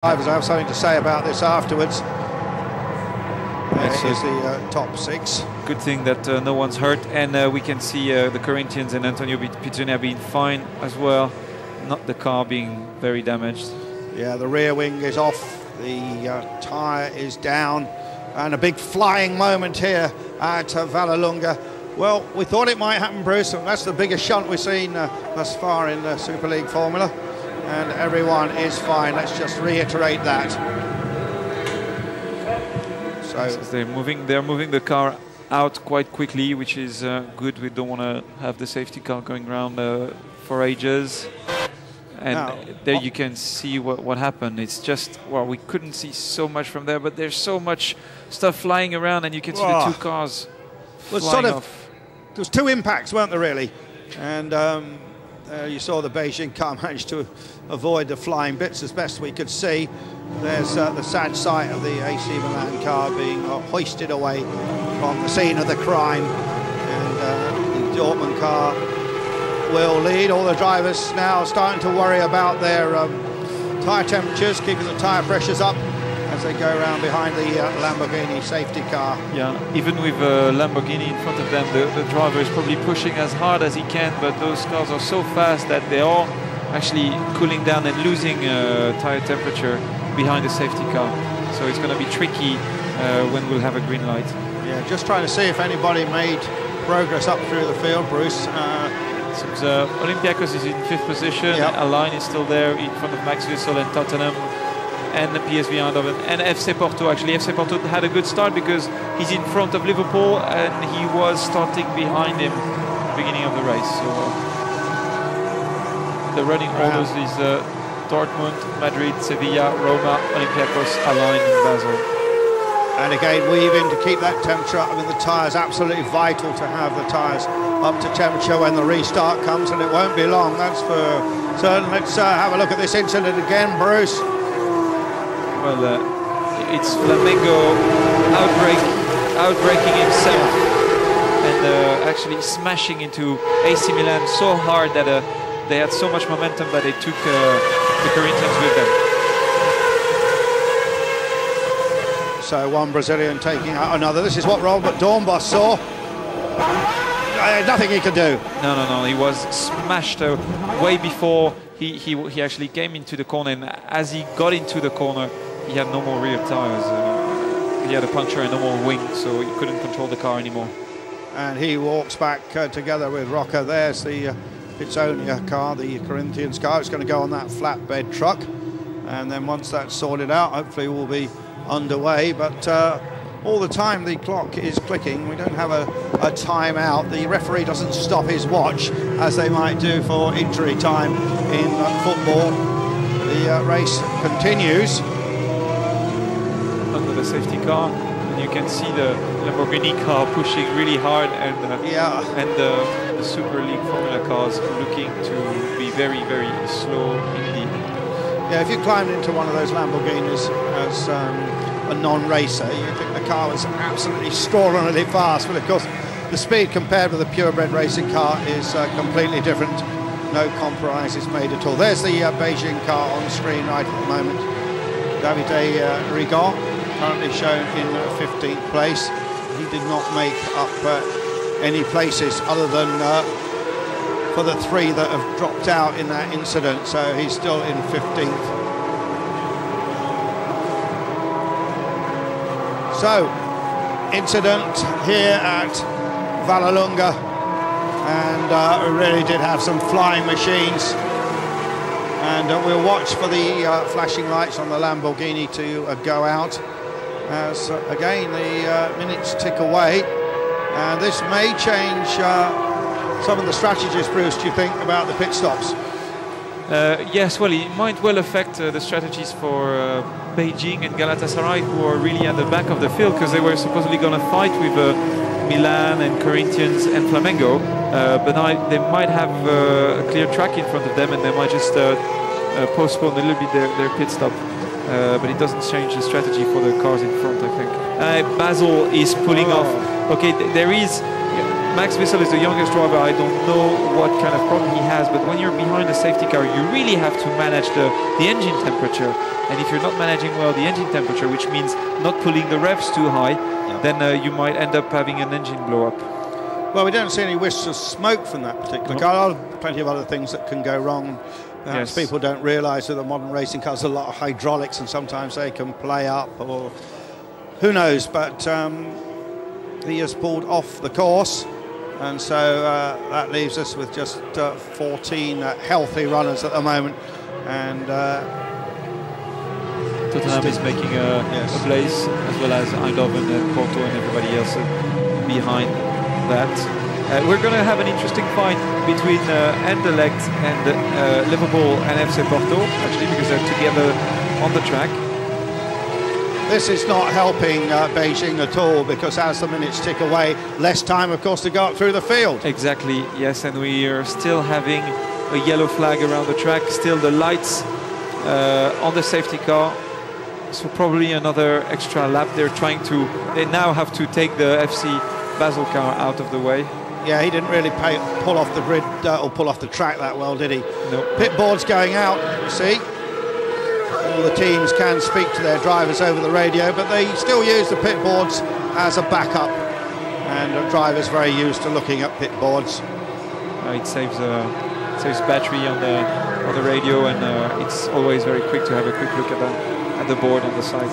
Drivers have something to say about this afterwards. This is the top six. Good thing that no one's hurt, and we can see the Corinthians and Antonio Pizzunia being fine as well, not the car being very damaged. Yeah, the rear wing is off, the tyre is down, and a big flying moment here at Vallelunga. Well, we thought it might happen, Bruce, and that's the biggest shunt we've seen thus far in the Super League Formula, and everyone is fine. Let's just reiterate that. So they're moving the car out quite quickly, which is good. We don't want to have the safety car going around for ages. And now, there you can see what happened. It's just, well, we couldn't see so much from there, but there's so much stuff flying around, and you can see the two cars flying off. There was two impacts, weren't there, really? And you saw the Beijing car manage to avoid the flying bits as best we could see. There's the sad sight of the AC Milan car being hoisted away from the scene of the crime, and the Dortmund car will lead. All the drivers now starting to worry about their tyre temperatures, keeping the tyre pressures up as they go around behind the Lamborghini safety car. Yeah, even with Lamborghini in front of them, the driver is probably pushing as hard as he can, but those cars are so fast that they are actually cooling down and losing tyre temperature behind the safety car. So it's going to be tricky when we'll have a green light. Yeah, just trying to see if anybody made progress up through the field, Bruce. Olympiacos is in 5th position. Yep. Align is still there in front of Max Wissel and Tottenham, and the PSV Eindhoven and FC Porto. Actually, FC Porto had a good start because he's in front of Liverpool and he was starting behind him at the beginning of the race. So the running orders is Dortmund, Madrid, Sevilla, Roma, Olympiacos, Align and Basel. And again, weaving to keep that temperature up. I mean, the tyres, absolutely vital to have the tyres up to temperature when the restart comes, and it won't be long, that's for certain. Let's have a look at this incident again, Bruce. Well, it's Flamengo outbraking himself and actually smashing into AC Milan so hard that they had so much momentum that they took the Corinthians with them. So one Brazilian taking out another. This is what Robert Dornbos saw. Nothing he could do. No. He was smashed way before he actually came into the corner. And as he got into the corner, he had no more rear tires. He had a puncture and no more wing, so he couldn't control the car anymore. And he walks back together with Rocca. There's the Pizzunia car, the Corinthians car. It's going to go on that flatbed truck. And then once that's sorted out, hopefully we'll be underway, but all the time the clock is clicking. We don't have a timeout. The referee doesn't stop his watch as they might do for injury time in football. The race continues under the safety car, and you can see the Lamborghini car pushing really hard, and the Super League Formula cars looking to be very, very slow indeed. Yeah, if you climbed into one of those Lamborghinis as a non-racer, you think the car was absolutely strawlily fast, but of course the speed compared with a purebred racing car is completely different. No compromises made at all. There's the Beijing car on screen right at the moment. Davide Rigon, currently shown in 15th place. He did not make up any places other than for the 3 that have dropped out in that incident, so he's still in 15th. So, incident here at Vallelunga, and we really did have some flying machines, and we'll watch for the flashing lights on the Lamborghini to go out as again the minutes tick away, and this may change some of the strategies, Bruce, do you think, about the pit stops? Yes, well, it might well affect the strategies for Beijing and Galatasaray, who are really at the back of the field, because they were supposedly going to fight with Milan and Corinthians and Flamengo, but now they might have a clear track in front of them, and they might just postpone a little bit their pit stop. But it doesn't change the strategy for the cars in front, I think. Basel is pulling off. Okay, there is Max Wissel is the youngest driver. I don't know what kind of problem he has, but when you're behind a safety car, you really have to manage the engine temperature. And if you're not managing well the engine temperature, which means not pulling the revs too high, then you might end up having an engine blow up. Well, we don't see any wisps of smoke from that particular car. Plenty of other things that can go wrong. Perhaps people don't realise that the modern racing cars have a lot of hydraulics, and sometimes they can play up, or who knows. But he has pulled off the course, and so that leaves us with just 14 healthy runners at the moment. And Tottenham is making a place, as well as Eindhoven and Porto and everybody else behind that. We're going to have an interesting fight between Anderlecht and Liverpool and FC Porto, actually, because they're together on the track. This is not helping Beijing at all, because as the minutes tick away, less time, of course, to go up through the field. Exactly, yes, and we are still having a yellow flag around the track, still the lights on the safety car. So probably another extra lap. They now have to take the FC Basel car out of the way. Yeah, he didn't really pull off the grid or pull off the track that well, did he? No. Pit board's going out, you see. All the teams can speak to their drivers over the radio, but they still use the pit boards as a backup. And the driver's very used to looking at pit boards. It saves battery on the radio, and it's always very quick to have a quick look at the board on the side.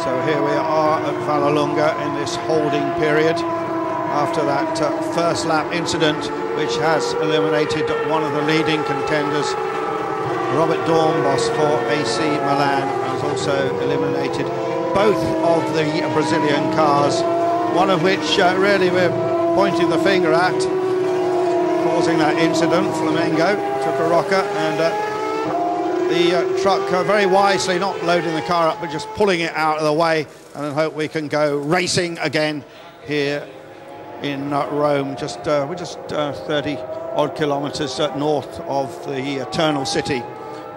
So here we are at Vallelunga in this holding period after that first lap incident, which has eliminated one of the leading contenders. Robert Dornbos for AC Milan has also eliminated both of the Brazilian cars, one of which really we're pointing the finger at, causing that incident. Flamengo took a rocker, and the truck very wisely not loading the car up, but just pulling it out of the way, and I hope we can go racing again here in Rome. We're just 30 odd kilometers north of the Eternal City.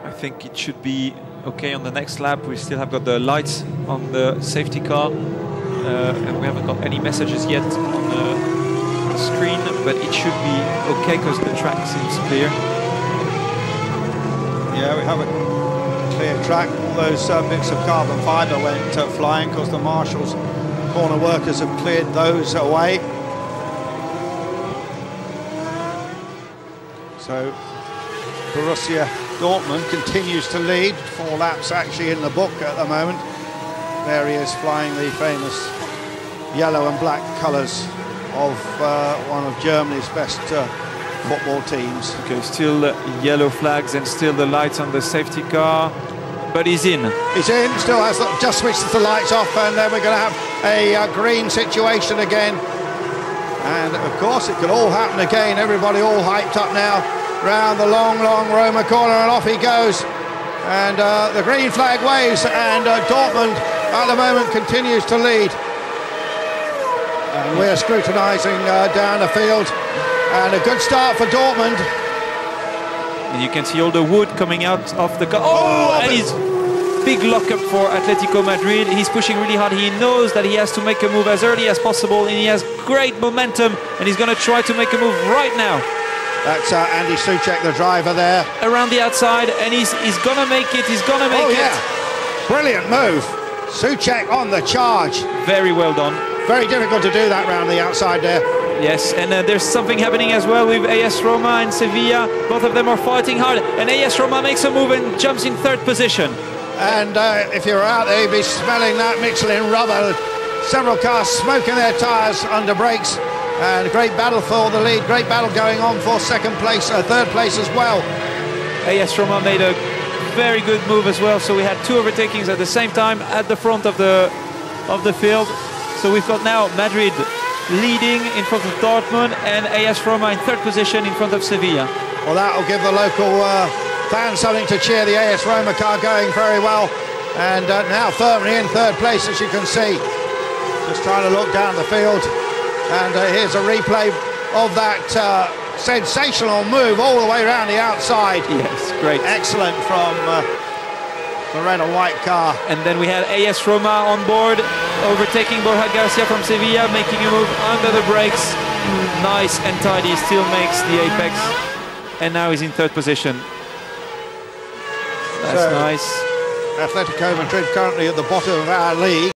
I think it should be okay on the next lap. We still have got the lights on the safety car, and we haven't got any messages yet on the screen, but it should be okay because the track seems clear. Yeah, we have a clear track. All those bits of carbon fibre went flying because the marshals, corner workers have cleared those away. So Borussia Dortmund continues to lead, 4 laps actually in the book at the moment. There he is flying the famous yellow and black colours of one of Germany's best football teams. Okay, still yellow flags and still the lights on the safety car, but he's in. He's in, still has just switched the lights off, and then we're going to have a green situation again. And of course it could all happen again. Everybody all hyped up now round the long Roma corner, and off he goes. And the green flag waves, and Dortmund at the moment continues to lead. And we're scrutinising down the field. And a good start for Dortmund. And you can see all the wood coming out of the car. Oh, and he's big lockup for Atletico Madrid. He's pushing really hard. He knows that he has to make a move as early as possible, and he has great momentum, and he's going to try to make a move right now. That's Andy Souček, the driver there. Around the outside, and he's going to make it. He's going to make it. Brilliant move. Souček on the charge. Very well done. Very difficult to do that round the outside there. Yes, and there's something happening as well with AS Roma and Sevilla. Both of them are fighting hard, and AS Roma makes a move and jumps in 3rd position. And if you were out there, you'd be smelling that Michelin rubber. Several cars smoking their tyres under brakes. And a great battle for the lead. Great battle going on for 2nd place, 3rd place as well. AS Roma made a very good move as well. So we had 2 overtakings at the same time at the front of the field. So we've got now Madrid leading in front of Dortmund, and AS Roma in 3rd position in front of Sevilla. Well, that'll give the local fans something to cheer. The AS Roma car going very well, and now firmly in 3rd place, as you can see. Just trying to look down the field, and here's a replay of that sensational move all the way around the outside. Yes, great. Excellent from the red and white car. And then we had AS Roma on board, overtaking Borja Garcia from Sevilla, making a move under the brakes. Nice and tidy, still makes the apex. And now he's in third position. That's nice. Atletico Madrid currently at the bottom of our league.